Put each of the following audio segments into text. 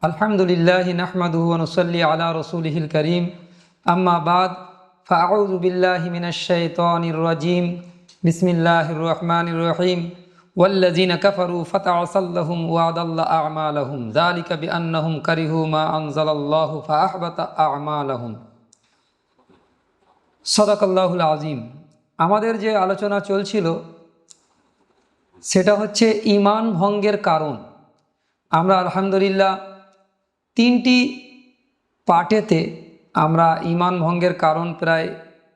আলহামদুলিল্লাহি নাহমাদুহু ওয়া নুসাল্লি আলা রাসূলিহিল কারীম আম্মা বাদ ফাআউযু বিল্লাহি মিনাশ শাইতানির রাজীম বিসমিল্লাহির রহমানির রহিম ওয়াল্লাযীনা কাফারু ফাতা'সাল্লাহুম ওয়া আদাল্লা আ'মালাহুম যালিকা বিআন্নাহুম কারিহু মা আনজালাল্লাহু ফাআহবাতা আ'মালাহুম। সাদাকাল্লাহুল আযীম। আমাদের যে আলোচনা চলছিল সেটা হচ্ছে ঈমান ভঙ্গের কারণ। আমরা আলহামদুলিল্লাহ তিনটি পার্টেতে আমরা ঈমান ভঙ্গের কারণ প্রায়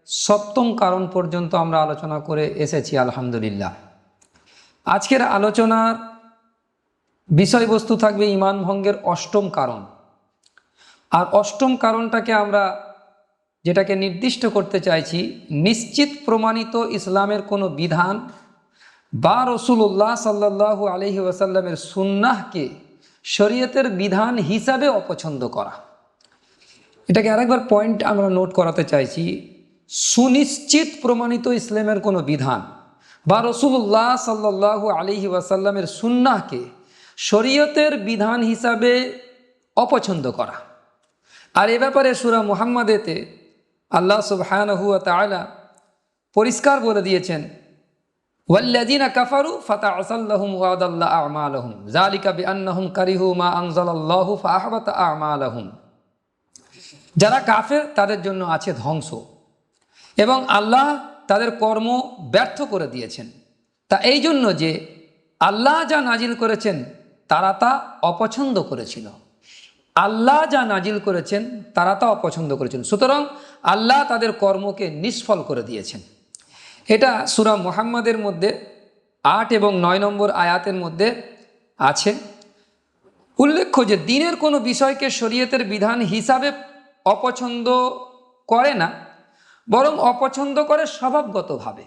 সপ্তম কারণ পর্যন্ত আমরা আলোচনা করে এসেছি আলহামদুলিল্লাহ। আজকের আলোচনার বিষয়বস্তু থাকবে ঈমান ভঙ্গের অষ্টম কারণ। আর অষ্টম কারণটাকে আমরা যেটাকে নির্দিষ্ট করতে চাইছি, নিশ্চিত প্রমাণিত ইসলামের কোনো বিধান বা রাসূলুল্লাহ সাল্লাল্লাহু আলাইহি ওয়াসাল্লামের সুন্নাহকে শরীয়তের বিধান হিসাবে অপছন্দ করা। এটাকে আরেকবার পয়েন্ট আমরা নোট করাতে চাইছি, সুনিশ্চিত প্রমাণিত ইসলামের কোনো বিধান বা রাসূলুল্লাহ সাল্লাল্লাহু আলাইহি ওয়াসাল্লামের সুন্নাহকে শরীয়তের বিধান হিসাবে অপছন্দ করা। আর এ ব্যাপারে সূরা মুহাম্মাদেতে আল্লাহ সুবহানাহু ওয়া তাআলা পরিষ্কার বলে দিয়েছেন, ওয়াল্লাযীনা কাফারু ফাতা'সাল্লাহুম ওয়া আদাল্লা আ'মালাহুম যালিকা বিআন্নাহুম কারিহু মা আনজালাল্লাহু ফাআহবাতা আ'মালাহুম। যারা কাফের তাদের জন্য আছে ধ্বংস এবং আল্লাহ তাদের কর্ম ব্যর্থ করে দিয়েছেন। তা এই জন্য যে আল্লাহ যা নাজিল করেছেন তারা তা অপছন্দ করেছিল, আল্লাহ যা নাজিল করেছেন তারা তা অপছন্দ করেছেন, সুতরাং আল্লাহ তাদের কর্মকে নিষ্ফল করে দিয়েছেন। এটা সূরা মুহাম্মাদের মধ্যে 8 এবং 9 নম্বর আয়াতের মধ্যে আছে। উল্লেখ্য যে দিনের কোনো বিষয়কে শরীয়তের বিধান হিসাবে অপছন্দ করে না, বরং অপছন্দ করে স্বভাবগতভাবে।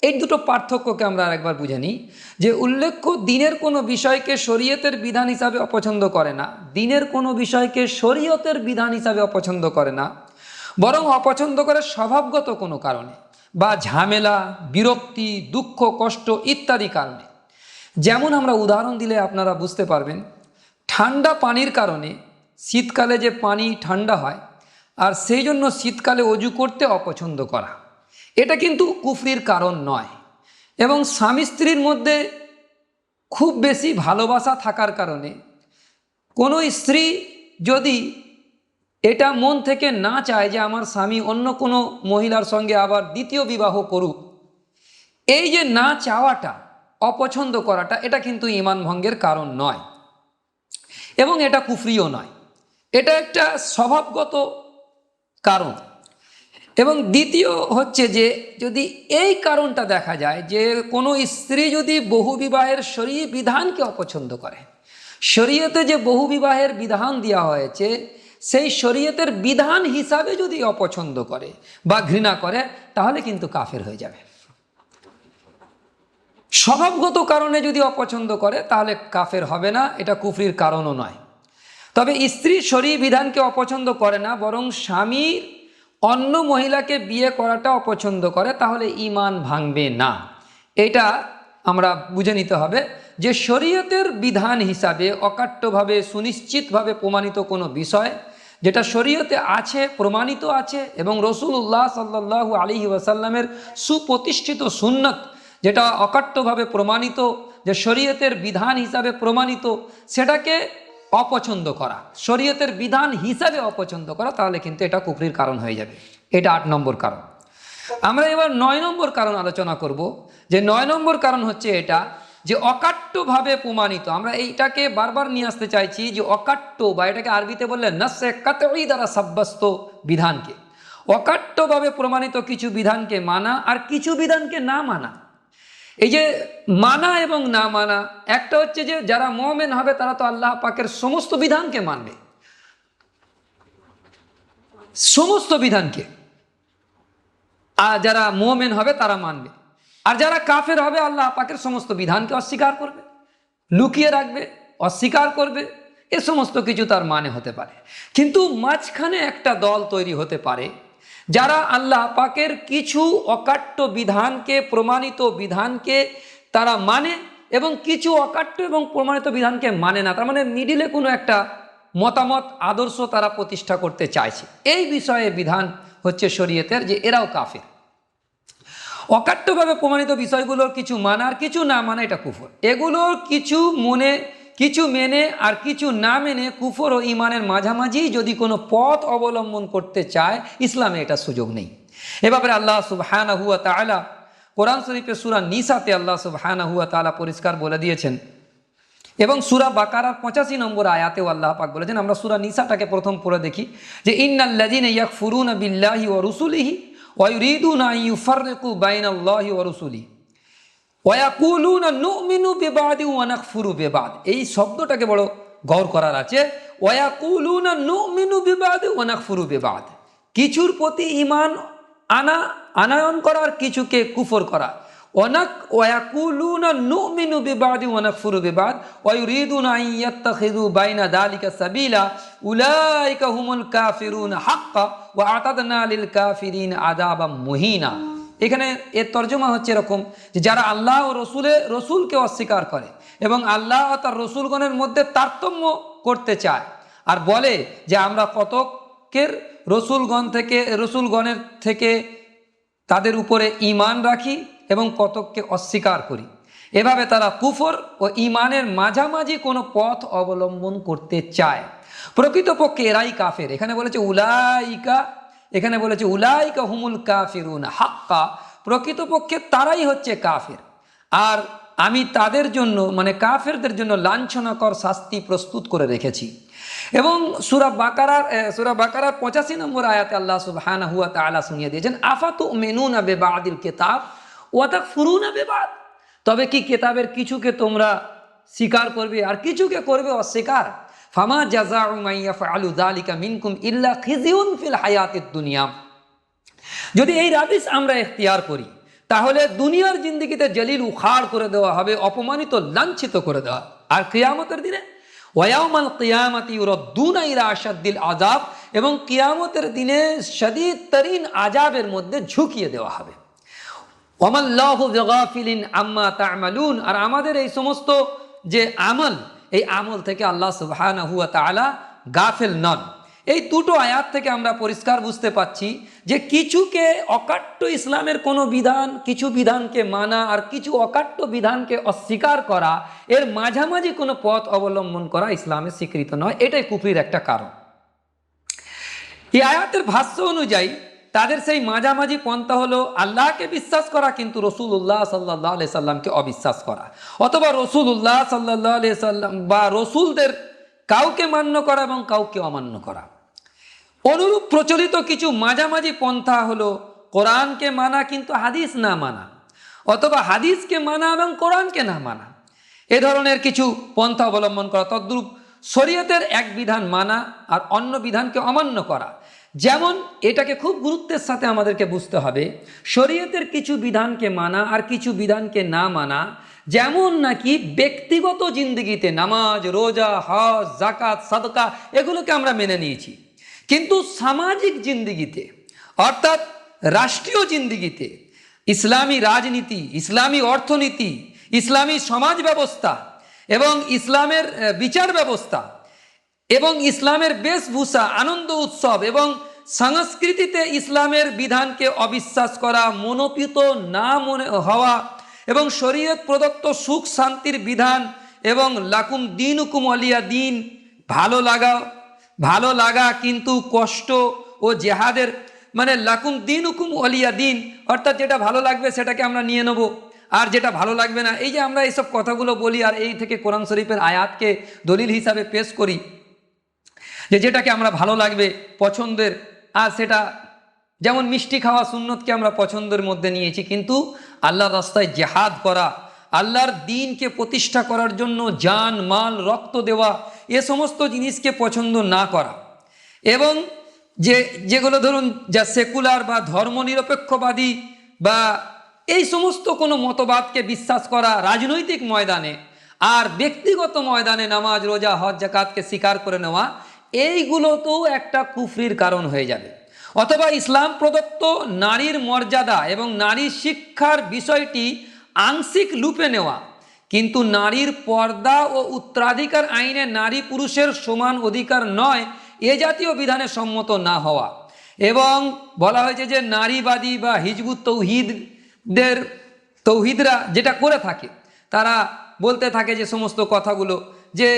এই দুটো পার্থক্যকে আমরা আরেকবার বুঝে নিই যে উল্লেখ্য দিনের কোনো বিষয়কে শরীয়তের বিধান হিসাবে অপছন্দ করে না, দিনের কোনো বিষয়কে শরীয়তের বিধান হিসাবে অপছন্দ করে না, বরং অপছন্দ করে স্বভাবগত কোনো কারণে বা ঝামেলা, বিরক্তি, দুঃখ, কষ্ট ইত্যাদি কারণে। যেমন আমরা উদাহরণ দিলে আপনারা বুঝতে পারবেন, ঠান্ডা পানির কারণে শীতকালে যে পানি ঠান্ডা হয় আর সেই জন্য শীতকালে অজু করতে অপছন্দ করা, এটা কিন্তু কুফরির কারণ নয়। এবং স্বামী স্ত্রীর মধ্যে খুব বেশি ভালোবাসা থাকার কারণে কোনো স্ত্রী যদি এটা মন থেকে না চায় যে আমার স্বামী অন্য কোনো মহিলার সঙ্গে আবার দ্বিতীয় বিবাহ করুক, এই যে না চাওয়াটা, অপছন্দ করাটা, এটা কিন্তু ঈমান ভঙ্গের কারণ নয় এবং এটা কুফরিও নয়, এটা একটা স্বভাবগত কারণ। এবং দ্বিতীয় হচ্ছে যে যদি এই কারণটা দেখা যায় যে কোনো স্ত্রী যদি বহুবিবাহের শরীয়ী বিধানকে অপছন্দ করে, শরীয়তে যে বহুবিবাহের বিধান দেওয়া হয়েছে সেই শরীয়তের বিধান হিসাবে যদি অপছন্দ করে বা ঘৃণা করে, তাহলে কিন্তু কাফের হয়ে যাবে। স্বভাবগত কারণে যদি অপছন্দ করে তাহলে কাফের হবে না, এটা কুফরির কারণও নয়। তবে স্ত্রী শরীয়ী বিধানকে অপছন্দ করে না, বরং স্বামীর অন্য মহিলাকে বিয়ে করাটা অপছন্দ করে, তাহলে ঈমান ভাঙবে না। এটা আমরা বুঝে নিতে হবে যে শরীয়তের বিধান হিসাবে অকাট্যভাবে সুনিশ্চিতভাবে প্রমাণিত কোনো বিষয় যেটা শরীয়তে আছে, প্রমাণিত আছে, এবং রাসূলুল্লাহ সাল্লাল্লাহু আলাইহি ওয়াসাল্লামের সুপ্রতিষ্ঠিত সুন্নাত যেটা অকাট্যভাবে প্রমাণিত, যে শরীয়তের বিধান হিসাবে প্রমাণিত, সেটাকে অপছন্দ করা, শরীয়তের বিধান হিসাবে অপছন্দ করা, তাহলে কিন্তু এটা কুফরির কারণ হয়ে যাবে। এটা 8 নম্বর কারণ। আমরা এবার 9 নম্বর কারণ আলোচনা করব, যে 9 নম্বর কারণ হচ্ছে এটা যে অকাট্যভাবে প্রমাণিত। আমরা এইটাকে বারবার নিয়ে আসতে চাইছি যে অকাট্য, বা এটাকে আরবিতে বললে নাসে কাতঈ দ্বারা সাব্যস্ত বিধানকে, অকাট্যভাবে প্রমাণিত কিছু বিধানকে মানা আর কিছু বিধানকে না মানা। এই যে মানা এবং না মানা, একটা হচ্ছে যে যারা মুমিন হবে তারা তো আল্লাহ পাকের সমস্ত বিধানকে মানবে, সমস্ত বিধানকে, আর যারা মুমিন হবে তারা মানবে। আর যারা কাফের হবে আল্লাহ পাকের সমস্ত বিধানকে অস্বীকার করবে, লুকিয়ে রাখবে, অস্বীকার করবে। এ সমস্ত কিছু তার মানে হতে পারে। কিন্তু মাঝখানে একটা দল তৈরি হতে পারে যারা আল্লাহ পাকের কিছু অকাট্য বিধানকে, প্রমাণিত বিধানকে তারা মানে এবং কিছু অকাট্য এবং প্রমাণিত বিধানকে মানে না। তার মানে মিডিলে কোনো একটা মতামত আদর্শ তারা প্রতিষ্ঠা করতে চাইছে। এই বিষয়ে বিধান হচ্ছে শরীয়তের যে এরাও কাফের। অকাট্যভাবে প্রমাণিত বিষয়গুলোর কিছু মানার কিছু না মানা এটা কুফর। এগুলোর কিছু মেনে আর কিছু না মেনে কুফর ও ইমানের মাঝামাঝি যদি কোনো পথ অবলম্বন করতে চায়, ইসলামে এটা সুযোগ নেই। এ ব্যাপারে আল্লাহ সুবহানাহু ওয়া তাআলা কোরআন শরীফের সূরা নিসাতে আল্লাহ সুবহানাহু ওয়া তাআলা পরিষ্কার বলে দিয়েছেন, এবং সূরা বাকারার 85 নম্বর আয়াতেও আল্লাহ পাক বলেছেন। আমরা সূরা নিসাটাকে প্রথম পড়ে দেখি যে ইন্নাল্লাযীনা ইয়াকফুরুনা বিল্লাহি ওয়া রুসুলিহি ওয়া ইউরিদুনা আন ইউফাররিকু বাইনাল্লাহি ওয়া রুসুলিহি ওয়া ইয়াকুলুনা নুমিনু বিবাদি ওয়া নাকফুরু বিবাদ। এই শব্দটাকে বড় গৌর করার আছে। ওয়া ইয়াকুলুনা নুমিনু বিবাদি ওয়া নাকফুরু বিবাদ, কিছুর প্রতি ঈমান আনায়ন করার, কিছুকে কুফর করা। ওয়া ইয়াকুলুনা নুমিনু বিবাদি ওয়া নাকফুরু বিবাদ ওয়া ইউরিদুনা আন ইয়াত্তাখিযু বাইনা যালিকা সাবিলা উলাইকা হুমুল কাফিরুন হাক্কা ওয়া আতাদনা লিল কাফিরিন আযাবাম মুহিনা। এখানে এর তর্জমা হচ্ছে এরকম যে যারা আল্লাহ ও রসুলকে অস্বীকার করে এবং আল্লাহ ও তার রসুলগণের মধ্যে তারতম্য করতে চায় আর বলে যে আমরা কতকের রসুলগণের থেকে তাদের উপরে ঈমান রাখি এবং কতককে অস্বীকার করি, এভাবে তারা কুফর ও ঈমানের মাঝামাঝি কোনো পথ অবলম্বন করতে চায়। প্রকৃতপক্ষে এরাই কাফের। এখানে বলেছে উলাইকা হুমুল কাফিরুন হাক্কা, প্রকৃতপক্ষে তারাই হচ্ছে কাফের। আর আমি তাদের জন্য মানে কাফেরদের জন্য লাঞ্ছনাকর শাস্তি প্রস্তুত করে রেখেছি। এবং সূরা বাকারার 85 নম্বর আয়াতে আল্লাহ সুবহানাহু ওয়া তাআলা শুনিয়ে দিয়েছেন আফাতুমিনুনা বিবাদিল কিতাব ওয়া তাকফুরুনা বিবাদ, তবে কি কিতাবের কিছুকে তোমরা স্বীকার করবে আর কিছুকে করবে অস্বীকার। ফামা জাযাউ মান ইয়াফআলু যালিকা মিনকুম ইল্লা খিজিউন ফিল হায়াতিদ দুনিয়া। যদি এই রাদিস আমরা ইখতিয়ার করি তাহলে দুনিয়ার জিন্দেগিতে জলিল উখাড় করে দেওয়া হবে, অপমানিত লাঞ্ছিত করে দেওয়া। আর কিয়ামতের দিনে ওয়ায়াউমাল কিয়ামাতি ইউরাদ্দুনা ইলা আশাদ্দিল আযাব, এবং কিয়ামতের দিনে শদীদ তরিন আযাবের মধ্যে ঝুঁকিয়ে দেওয়া হবে। ওয়ামাল্লাহু বিগাফিলিন আম্মা তা'মালুন, আর আমাদের এই সমস্ত যে আমল, এই আমল থেকে আল্লাহ সুবহানাহু ওয়া তাআলা গাফিল নন। এই দুটো আয়াত থেকে আমরা পরিষ্কার বুঝতে পাচ্ছি যে কিছুকে অকাট্য ইসলামের কোনো বিধান, কিছু বিধানকে মানা আর কিছু অকাট্য বিধানকে অস্বীকার করা, এর মাঝামাঝি কোনো পথ অবলম্বন করা ইসলামে স্বীকৃত নয়। এটাই কুফরির একটা কারণ। এই আয়াতের ভাষ্য অনুযায়ী তাদের সেই মাঝামাঝি পন্থা হলো আল্লাহকে বিশ্বাস করা কিন্তু রাসূলুল্লাহ সাল্লাল্লাহু আলাইহি সাল্লামকে অবিশ্বাস করা, অথবা রাসূলুল্লাহ সাল্লাল্লাহু আলাইহি সাল্লাম বা রাসূলদের কাউকে মান্য করা এবং কাউকে অমান্য করা। অনুরূপ প্রচলিত কিছু মাঝামাঝি পন্থা হলো কোরআনকে মানা কিন্তু হাদিস না মানা, অথবা হাদিসকে মানা এবং কোরআনকে না মানা। এ ধরনের কিছু পন্থা অবলম্বন করা। তদ্রূপ শরীয়তের এক বিধান মানা আর অন্য বিধানকে অমান্য করা। যেমন এটাকে খুব গুরুত্বের সাথে আমাদেরকে বুঝতে হবে, শরীয়তের কিছু বিধানকে মানা আর কিছু বিধানকে না মানা, যেমন নাকি ব্যক্তিগত জিন্দেগিতে নামাজ, রোজা, হজ, যাকাত, সাদকা এগুলোকে আমরা মেনে নিয়েছি, কিন্তু সামাজিক জিন্দেগিতে অর্থাৎ রাষ্ট্রীয় জিন্দেগিতে ইসলামী রাজনীতি, ইসলামী অর্থনীতি, ইসলামী সমাজ ব্যবস্থা এবং ইসলামের বিচার ব্যবস্থা এবং ইসলামের বেশভূষা, আনন্দ উৎসব এবং সংস্কৃতিতে ইসলামের বিধানকে অবিশ্বাস করা, মনোপিত না মনে হওয়া এবং শরীয়ত প্রদত্ত সুখ শান্তির বিধান এবং লাকুম দীনুকুম ওয়ালিয়া দিন, ভালো লাগা কিন্তু কষ্ট ও জেহাদের মানে লাকুম দীনুকুম ওয়ালিয়া দিন, অর্থাৎ যেটা ভালো লাগবে সেটাকে আমরা নিয়ে নেব আর যেটা ভালো লাগবে না। এই যে আমরা এইসব কথাগুলো বলি আর এই থেকে কোরআন শরীফের আয়াতকে দলিল হিসাবে পেশ করি যে যেটাকে আমরা ভালো লাগবে পছন্দের, আর সেটা যেমন মিষ্টি খাওয়া সুন্নতকে আমরা পছন্দের মধ্যে নিয়েছি, কিন্তু আল্লাহর রাস্তায় জেহাদ করা, আল্লাহর দ্বীনকে প্রতিষ্ঠা করার জন্য জান মাল রক্ত দেওয়া, এ সমস্ত জিনিসকে পছন্দ না করা, এবং যেগুলো ধরুন যা সেকুলার বা ধর্মনিরপেক্ষবাদী বা এই সমস্ত কোনো মতবাদকে বিশ্বাস করা রাজনৈতিক ময়দানে, আর ব্যক্তিগত ময়দানে নামাজ, রোজা, হজ, যাকাতকে স্বীকার করে নেওয়া, এইগুলোতেও একটা কুফরির কারণ হয়ে যাবে। অথবা ইসলাম প্রদত্ত নারীর মর্যাদা এবং নারী শিক্ষার বিষয়টি আংশিক লুপে নেওয়া, কিন্তু নারীর পর্দা ও উত্তরাধিকার আইনে নারী পুরুষের সমান অধিকার নয় এ জাতীয় বিধানে সম্মত না হওয়া। এবং বলা হয়েছে যে নারীবাদী বা হিজবুত তৌহিদরা যেটা করে থাকে, তারা বলতে থাকে যে সমস্ত কথাগুলো, যে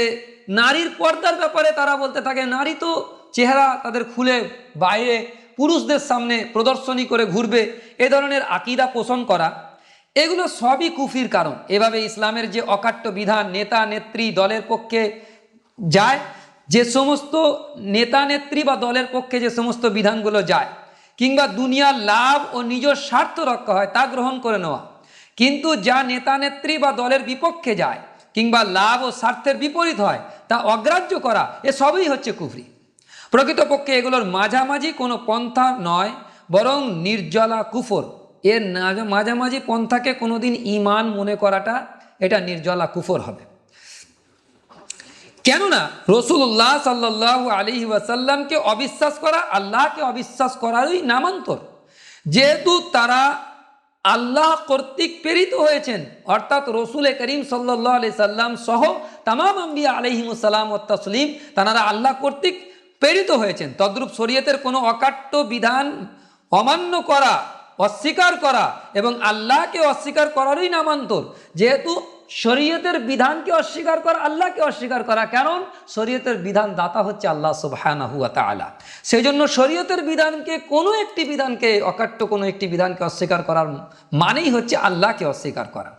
নারীর পর্দার ব্যাপারে তারা বলতে থাকে নারী তো চেহারা তাদের খুলে বাইরে পুরুষদের সামনে প্রদর্শনী করে ঘুরবে, এ ধরনের আকীদা পোষণ করা, এগুলো সবই কুফরির কারণ। এভাবে ইসলামের যে অকাট্য বিধান নেতা নেত্রী দলের পক্ষে যায়, যে সমস্ত নেতা নেত্রী বা দলের পক্ষে যে সমস্ত বিধানগুলো যায়, কিংবা দুনিয়ার লাভ ও নিজের স্বার্থ রক্ষা হয় তা গ্রহণ করে নেওয়া, কিন্তু যা নেতা নেত্রী বা দলের বিপক্ষে যায় কিংবা লাভ ও স্বার্থের বিপরীত হয় তা অগ্রাহ্য করা, এ সবই হচ্ছে কুফরি। প্রকৃতপক্ষে এগুলোর মাঝামাঝি কোনো পন্থা নয়, বরং নির্জলা কুফর। এর মাঝামাঝি পন্থাকে কোনোদিন ঈমান মনে করাটা এটা নির্জলা কুফর হবে। কেননা রাসূলুল্লাহ সাল্লাল্লাহু আলাইহি ওয়াসাল্লামকে অবিশ্বাস করা আল্লাহকে অবিশ্বাস করারই নামান্তর। যেহেতু তারা আল্লাহ কর্তৃক প্রেরিত হয়েছেন, অর্থাৎ রসুল করিম সাল্লাল্লাহু আলাইহি সাল্লাম সহ তামাম আম্বিয়া আলাইহিমুস সালাম ওয়াত তাসলিম, তারা আল্লাহ কর্তৃক প্রেরিত হয়েছেন। তদ্রূপ শরীয়তের কোনো অকাট্য বিধান অমান্য করা, অস্বীকার করা এবং আল্লাহকে অস্বীকার করারই নামান্তর। যেহেতু শরীয়তের বিধানকে অস্বীকার করা আল্লাহকে অস্বীকার করা, কারণ শরীয়তের বিধান দাতা হচ্ছে আল্লাহ সুবহানাহু ওয়া তাআলা। সেই জন্য শরীয়তের বিধানকে কোনো একটি বিধানকে অকাট্য কোনো একটি বিধানকে অস্বীকার করার মানেই হচ্ছে আল্লাহকে অস্বীকার করা।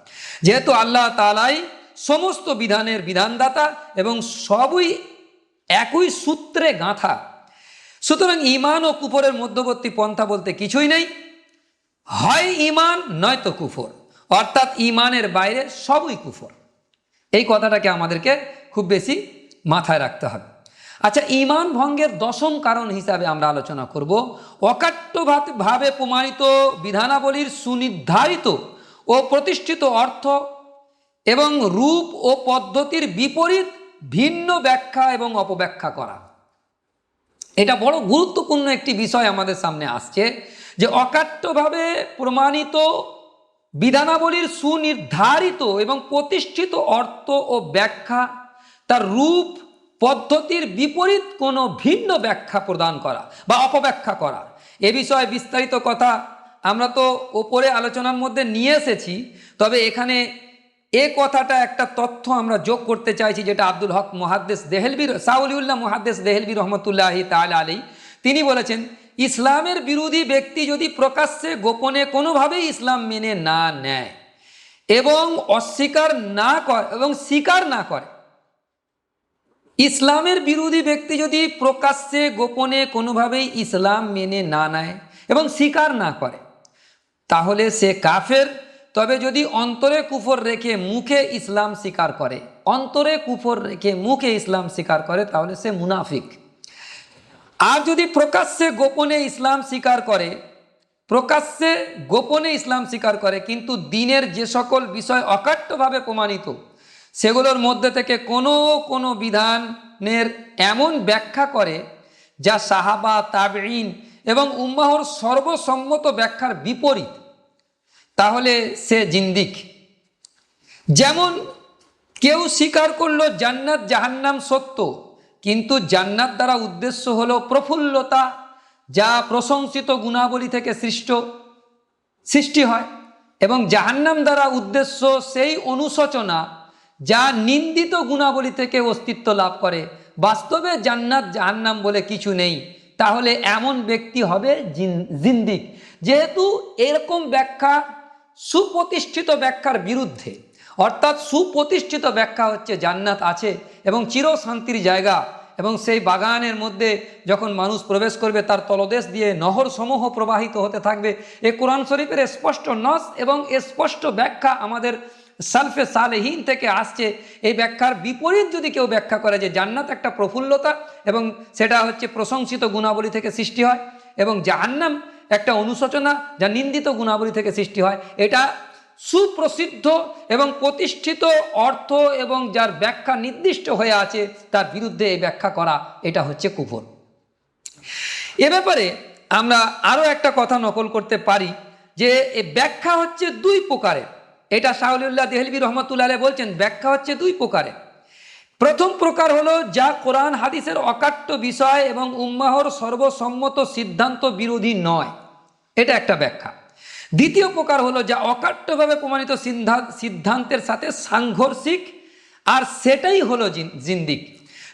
যেহেতু আল্লাহ তাআলাই সমস্ত বিধানের বিধানদাতা এবং সবই একই সূত্রে গাঁথা, সুতরাং ঈমান ও কুফরের মধ্যবর্তী পন্থা বলতে কিছুই নেই। হয় ঈমান নয়তো কুফর, অর্থাৎ ঈমানের বাইরে সবই কুফর। এই কথাটাকে আমাদেরকে খুব বেশি মাথায় রাখতে হবে। আচ্ছা, ঈমান ভঙ্গের দশম কারণ হিসাবে আমরা আলোচনা করব অকাট্যভাবে প্রমাণিত বিধানাবলীর সুনির্ধারিত ও প্রতিষ্ঠিত অর্থ এবং রূপ ও পদ্ধতির বিপরীত ভিন্ন ব্যাখ্যা এবং অপব্যাখ্যা করা। এটা বড় গুরুত্বপূর্ণ একটি বিষয় আমাদের সামনে আসছে, যে অকাট্যভাবে প্রমাণিত বিধানাবলীর সুনির্ধারিত এবং প্রতিষ্ঠিত অর্থ ও ব্যাখ্যা, তার রূপ পদ্ধতির বিপরীত কোনো ভিন্ন ব্যাখ্যা প্রদান করা বা অপব্যাখ্যা করা। এ বিষয়ে বিস্তারিত কথা আমরা তো ওপরে আলোচনার মধ্যে নিয়ে এসেছি, তবে এখানে এ কথাটা একটা তথ্য আমরা যোগ করতে চাইছি, যেটা আব্দুল হক মুহাদ্দিস দেহলভী, সাউলিউল্লাহ মুহাদ্দিস দেহলভী রহমতুল্লাহি তাআলা আলাইহি, তিনি বলেছেন, ইসলামের বিরোধী ব্যক্তি যদি প্রকাশ্যে গোপনে কোনোভাবেই ইসলাম মেনে না নেয় এবং অস্বীকার না করে এবং স্বীকার না করে, ইসলামের বিরোধী ব্যক্তি যদি প্রকাশ্যে গোপনে কোনোভাবেই ইসলাম মেনে না নেয় এবং স্বীকার না করে, তাহলে সে কাফের। তবে যদি অন্তরে কুফর রেখে মুখে ইসলাম স্বীকার করে, অন্তরে কুফর রেখে মুখে ইসলাম স্বীকার করে, তাহলে সে মুনাফিক। আর যদি প্রকাশ্যে গোপনে ইসলাম স্বীকার করে, প্রকাশ্যে গোপনে ইসলাম স্বীকার করে কিন্তু দ্বীনের যে সকল বিষয় অকাট্যভাবে প্রমাণিত সেগুলোর মধ্যে থেকে কোনো বিধানের এমন ব্যাখ্যা করে যা সাহাবা, তাবেঈন এবং উম্মাহর সর্বসম্মত ব্যাখ্যার বিপরীত, তাহলে সে জিন্দিক। যেমন কেউ স্বীকার করলো জান্নাত জাহান্নাম সত্য, কিন্তু জান্নাত দ্বারা উদ্দেশ্য হলো প্রফুল্লতা, যা প্রশংসিত গুণাবলী থেকে সৃষ্টি হয়, এবং জাহান্নাম দ্বারা উদ্দেশ্য সেই অনুশোচনা যা নিন্দিত গুণাবলী থেকে অস্তিত্ব লাভ করে। বাস্তবে জান্নাত জাহান্নাম বলে কিছু নেই, তাহলে এমন ব্যক্তি হবে জিন্দিক। যেহেতু এরকম ব্যাখ্যা সুপ্রতিষ্ঠিত ব্যাখ্যার বিরুদ্ধে, অর্থাৎ সুপ্রতিষ্ঠিত ব্যাখ্যা হচ্ছে জান্নাত আছে এবং চিরশান্তির জায়গা, এবং সেই বাগানের মধ্যে যখন মানুষ প্রবেশ করবে তার তলদেশ দিয়ে নহর সমূহ প্রবাহিত হতে থাকবে। এই কোরআন শরীফের স্পষ্ট নস এবং স্পষ্ট ব্যাখ্যা আমাদের সালফে সালেহীন থেকে আসছে। এই ব্যাখ্যার বিপরীত যদি কেউ ব্যাখ্যা করে যে জান্নাত একটা প্রফুল্লতা এবং সেটা হচ্ছে প্রশংসিত গুণাবলী থেকে সৃষ্টি হয়, এবং জাহান্নাম একটা অনুশোচনা যা নিন্দিত গুণাবলী থেকে সৃষ্টি হয়, এটা সুপ্রসিদ্ধ এবং প্রতিষ্ঠিত অর্থ এবং যার ব্যাখ্যা নির্দিষ্ট হয়ে আছে তার বিরুদ্ধে এই ব্যাখ্যা করা, এটা হচ্ছে কুফর। এ ব্যাপারে আমরা আরও একটা কথা নকল করতে পারি, যে এই ব্যাখ্যা হচ্ছে দুই প্রকারের। এটা শাহ ওলিউল্লাহ দেহলভী রহমতুল্লাহ আলাইহি বলছেন ব্যাখ্যা হচ্ছে দুই প্রকারে। প্রথম প্রকার হলো যা কোরআন হাদিসের অকাট্য বিষয় এবং উম্মাহর সর্বসম্মত সিদ্ধান্ত বিরোধী নয়, এটা একটা ব্যাখ্যা। দ্বিতীয় প্রকার হলো যা অকাট্যভাবে প্রমাণিত সিদ্ধান্তের সাথে সাংঘর্ষিক, আর সেটাই হলো জিন্দিক।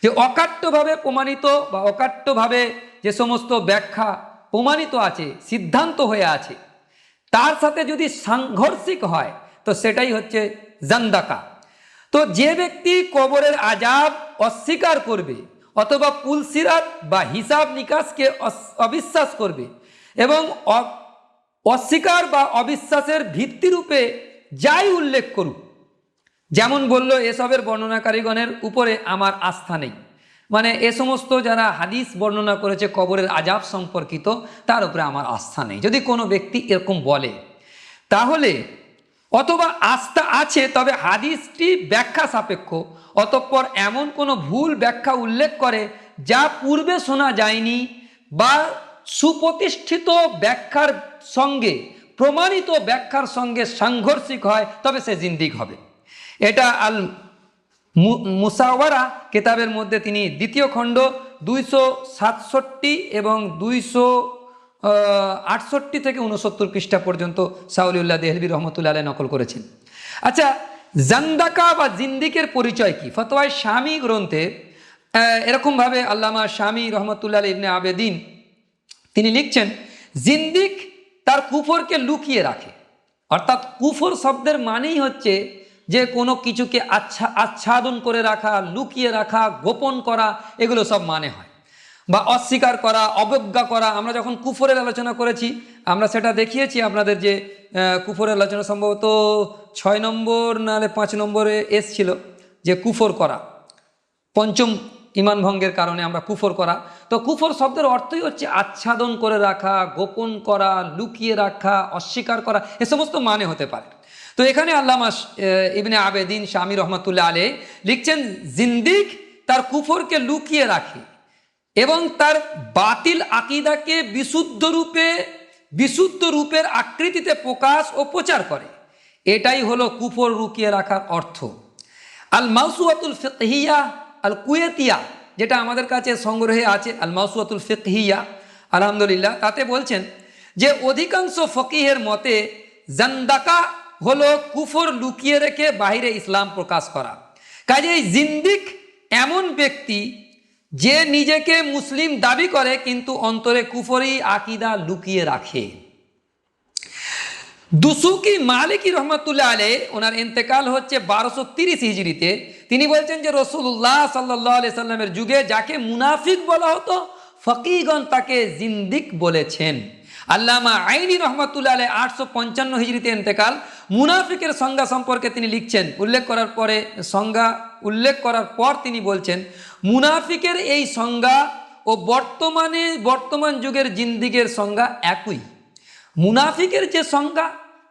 যে অকাট্যভাবে প্রমাণিত বা অকাট্যভাবে যে সমস্ত ব্যাখ্যা প্রমাণিত আছে, সিদ্ধান্ত হয়ে আছে, তার সাথে যদি সাংঘর্ষিক হয় তো সেটাই হচ্ছে জান্দাকা। তো যে ব্যক্তি কবরের আযাব অস্বীকার করবে অথবা পুলসিরাত বা হিসাব নিকাশকে অবিশ্বাস করবে এবং অস্বীকার বা অবিশ্বাসের ভিত্তিরূপে যাই উল্লেখ করুক, যেমন বলল এসবের বর্ণনাকারীগণের উপরে আমার আস্থা নেই, মানে এ সমস্ত যারা হাদিস বর্ণনা করেছে কবরের আযাব সম্পর্কিত তার উপরে আমার আস্থা নেই, যদি কোনো ব্যক্তি এরকম বলে, তাহলে অথবা আস্থা আছে তবে হাদিসটি ব্যাখ্যা সাপেক্ষ, অতঃপর এমন কোনো ভুল ব্যাখ্যা উল্লেখ করে যা পূর্বে শোনা যায়নি বা সুপ্রতিষ্ঠিত ব্যাখ্যার সঙ্গে প্রমাণিত ব্যাখ্যার সঙ্গে সাংঘর্ষিক হয়, তবে সে জিন্দিক হবে। এটা আল মুসাওয়ারা কিতাবের মধ্যে তিনি দ্বিতীয় খণ্ড 267 এবং 268 থেকে 69 পৃষ্ঠা পর্যন্ত শাহ ওলিউল্লাহ দেহলভী রহমতুল্লাহ আলাইহি নকল করেছেন। আচ্ছা, জান্দাকা বা জিন্দিকের পরিচয় কি? ফতোয়ায়ে শামী গ্রন্থে এরকমভাবে আল্লামা শামী রহমতুল্লাহ আলাইহি ইবনে আবেদিন তিনি লিখছেন, জিন্দিক তার কুফরকে লুকিয়ে রাখে। অর্থাৎ কুফর শব্দের মানেই হচ্ছে যে কোনো কিছুকে আচ্ছাদন করে রাখা, লুকিয়ে রাখা, গোপন করা, এগুলো সব মানে হয়। বা অস্বীকার করা, অবজ্ঞা করা। আমরা যখন কুফরের আলোচনা করেছি আমরা সেটা দেখিয়েছি আপনাদের, যে কুফরের আলোচনা সম্ভবত 6 নম্বর নাহলে 5 নম্বরে এসছিল, যে কুফর করা, পঞ্চম ইমান ভঙ্গের কারণে আমরা কুফর করা। তো কুফর শব্দের অর্থই হচ্ছে আচ্ছাদন করে রাখা, গোপন করা, লুকিয়ে রাখা, অস্বীকার করা, এ সমস্ত মানে হতে পারে। তো এখানে আল্লামা ইবনে আবেদিন শামী রহমতুল্লাহ আলাইহি লিখছেন, জিন্দিক তার কুফরকে লুকিয়ে রাখে এবং তার বাতিল আকিদাকে বিশুদ্ধ রূপের আকৃতিতে প্রকাশ ও প্রচার করে। এটাই হলো কুফর লুকিয়ে রাখার অর্থ। আল মাওসুআতুল ফিকহিয়া আল কুয়েতিয়া, যেটা আমাদের কাছে সংগ্রহে আছে, আল মাওসুআতুল ফিকহিয়া, আলহামদুলিল্লাহ, তাতে বলছেন যে অধিকাংশ ফকিহের মতে জান্দাকা হলো কুফর লুকিয়ে রেখে বাহিরে ইসলাম প্রকাশ করা। কাজেই জিন্দিক এমন ব্যক্তি যে নিজেকে মুসলিম দাবি করে কিন্তু অন্তরে কুফরি আকিদা লুকিয়ে রাখে। দুসুকি মালিকি রহমতুল্লাহ আলাইহি, ওনার ইন্তেকাল হচ্ছে 1230 হিজরিতে। তিনি বলছেন যে রাসূলুল্লাহ সাল্লাল্লাহু আলাইহি সাল্লামের যুগে যাকে মুনাফিক বলা হতো, ফকিহগণ তাকে জিন্দিক বলেছেন। আল্লামা আইনি রহমতুল্লাহ আলাইহি 855 হিজরিতে ইন্তেকাল। মুনাফিকের সংজ্ঞা সম্পর্কে তিনি লিখছেন, উল্লেখ করার পর তিনি বলছেন, মুনাফিকের এই সংজ্ঞা ও বর্তমান যুগের জিন্দিগের সংজ্ঞা একই। মুনাফিকের যে সংজ্ঞা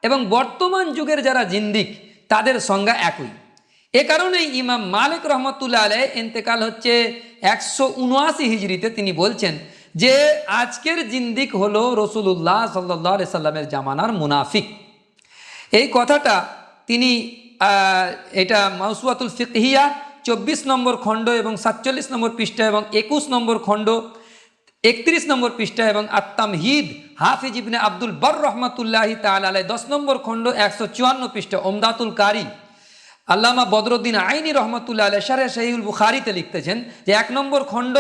এবং বর্তমান যুগের যারা জিন্দিক তাদের সংজ্ঞা একই। এ কারণেই ইমাম মালিক রহমতুল্লাহ আলাইহি ইন্তেকাল হচ্ছে 179 হিজরিতে। তিনি বলছেন যে আজকের জিন্দিক হলো রাসূলুল্লাহ সাল্লাল্লাহু আলাইহি সাল্লামের জামানার মুনাফিক। এই কথাটা তিনি এটা মাওসুআতুল ফিকহিয়া 24 নম্বর খণ্ড এবং 47 নম্বর পৃষ্ঠা এবং 21 নম্বর খণ্ড 31 নম্বর পৃষ্ঠা এবং আত-তামহিদ হাফিজ ইবনে আব্দুল বার রহমাতুল্লাহি তাআলা আলাইহি 10 নম্বর খণ্ড 154 পৃষ্ঠা ওমদাতুল কারি আল্লামা বদরুদ্দিন আইনি রহমতুল্লাহ আলাইহি শারহ সহিহুল বুখারীতে লিখতেছেন যে 1 নম্বর খণ্ড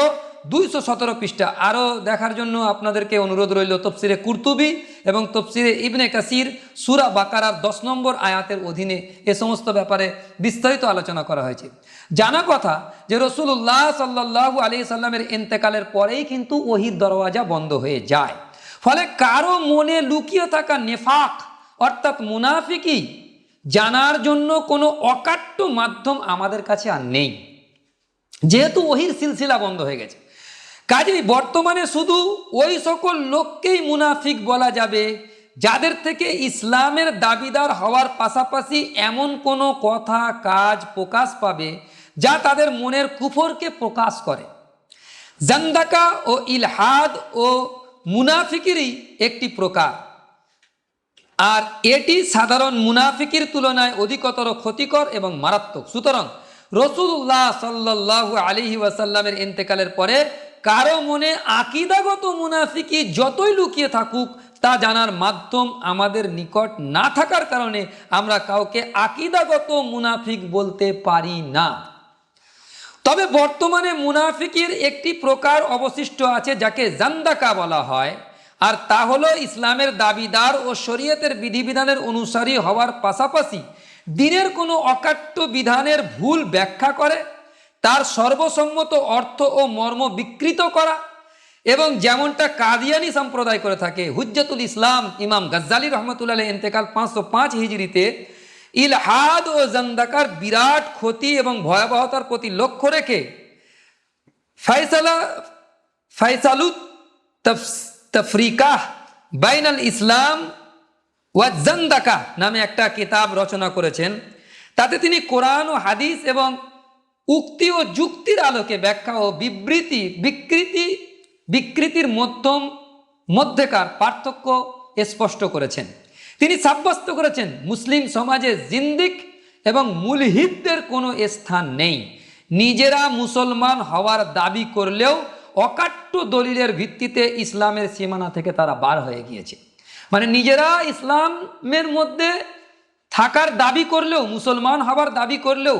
217 পৃষ্ঠা। আরও দেখার জন্য আপনাদেরকে অনুরোধ রইল তফসিরে কুরতুবি এবং তফসিরে ইবনে কাসির সূরা বাকারার 10 নম্বর আয়াতের অধীনে এ সমস্ত ব্যাপারে বিস্তারিত আলোচনা করা হয়েছে। জানা কথা যে রাসূলুল্লাহ সাল্লাল্লাহু আলাইহি সাল্লামের ইন্তেকালের পরেই কিন্তু ওহীর দরওয়াজা বন্ধ হয়ে যায়। ফলে কারো মনে লুকিয়ে থাকা নেফাক অর্থাৎ মুনাফিকি জানার জন্য কোনো অকাট্য মাধ্যম আমাদের কাছে আর নেই, যেহেতু ওহীর সিলসিলা বন্ধ হয়ে গেছে। কাজেই বর্তমানে শুধু ওই সকল লোককেই মুনাফিক বলা যাবে যাদের থেকে ইসলামের দাবিদার হওয়ার পাশাপাশি এমন কোনো কথা কাজ প্রকাশ পাবে যা তাদের মনের কুফরকে প্রকাশ করে। জান্দাকা ও ইলহাদ ও মুনাফিকেরই একটি প্রকার। আর এটি সাধারণ মুনাফিকের তুলনায় অধিকতর ক্ষতিকর এবং মারাত্মক। সুতরাং রাসূলুল্লাহ সাল্লাল্লাহু আলাইহি ওয়াসাল্লামের ইন্তেকালের পরে কারো মনে আকীদাগত মুনাফিকি যতই লুকিয়ে থাকুক, তা জানার মাধ্যম আমাদের নিকট না থাকার কারণে আমরা কাউকে আকীদাগত মুনাফিক বলতে পারি না। তবে বর্তমানে মুনাফিকের একটি প্রকার অবশিষ্ট আছে যাকে জান্দাকা বলা হয়, আর তা হলো ইসলামের দাবিদার ও শরীয়তের বিধিবিধানের অনুসারী হওয়ার পাশাপাশি দ্বীনের কোনো অকাট্য বিধানের ভুল ব্যাখ্যা করে তার সর্বসম্মত অর্থ ও মর্ম বিকৃত করা, এবং যেমনটা কাদিয়ানি সম্প্রদায় করে থাকে। হুজ্জাতুল ইসলাম ইমাম গাজ্জালি রহমতুল্লাহ আলাইহি ইন্তেকাল 505 হিজরিতে ইলহাদ ও জান্দাকার বিরাট ক্ষতি এবং ভয়াবহতার প্রতি লক্ষ্য রেখে ফায়সালুত তফরিকাহ বাইনাল ইসলাম ওয়া জান্দাকা নামে একটা কিতাব রচনা করেছেন। তাতে তিনি কোরআন ও হাদিস এবং উক্তি ও যুক্তির আলোকে ব্যাখ্যা ও বিকৃতির মধ্যেকার পার্থক্য স্পষ্ট করেছেন। তিনি সাব্যস্ত করেছেন মুসলিম সমাজে জিন্দিক এবং মুলহিদদের কোনো স্থান নেই। নিজেরা মুসলমান হওয়ার দাবি করলেও অকাট্য দলিলের ভিত্তিতে ইসলামের সীমানা থেকে তারা বার হয়ে গিয়েছে। মানে নিজেরা ইসলামের মধ্যে থাকার দাবি করলেও, মুসলমান হওয়ার দাবি করলেও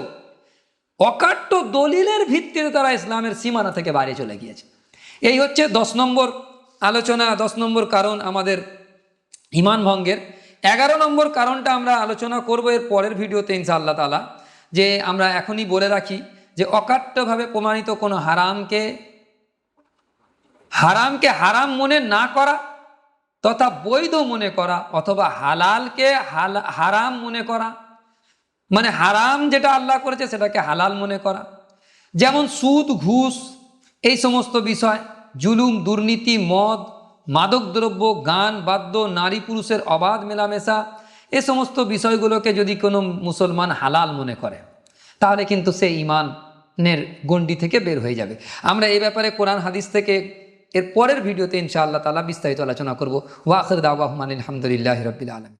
অকাট্য দলিলের ভিত্তিতে তারা ইসলামের সীমানা থেকে বাইরে চলে গিয়েছে। এই হচ্ছে 10 নম্বর আলোচনা, 10 নম্বর কারণ আমাদের ঈমান ভঙ্গের। 11 নম্বর কারণটা আমরা আলোচনা করব এর পরের ভিডিওতে ইনশাআল্লাহ তাআলা। যে আমরা এখনই বলে রাখি যে অকাট্যভাবে প্রমাণিত কোনো হারামকে হারাম মনে না করা তথা বৈধ মনে করা, অথবা হালালকে হারাম মনে করা, মানে হারাম যেটা আল্লাহ করেছে সেটাকে হালাল মনে করা, যেমন সুদ, ঘুষ, এই সমস্ত বিষয়, জুলুম, দুর্নীতি, মদ, মাদকদ্রব্য, গান, বাদ্য, নারী পুরুষের অবাধ মেলামেশা, এ সমস্ত বিষয়গুলোকে যদি কোনো মুসলমান হালাল মনে করে তাহলে কিন্তু সে ঈমানের গণ্ডি থেকে বের হয়ে যাবে। আমরা এই ব্যাপারে কোরআন হাদিস থেকে এর পরের ভিডিওতে ইনশাআল্লাহ তাআলা বিস্তারিত আলোচনা করব। ওয়া আখির দাওয়াহুম আলহামদুলিল্লাহি রাব্বিল আলামিন।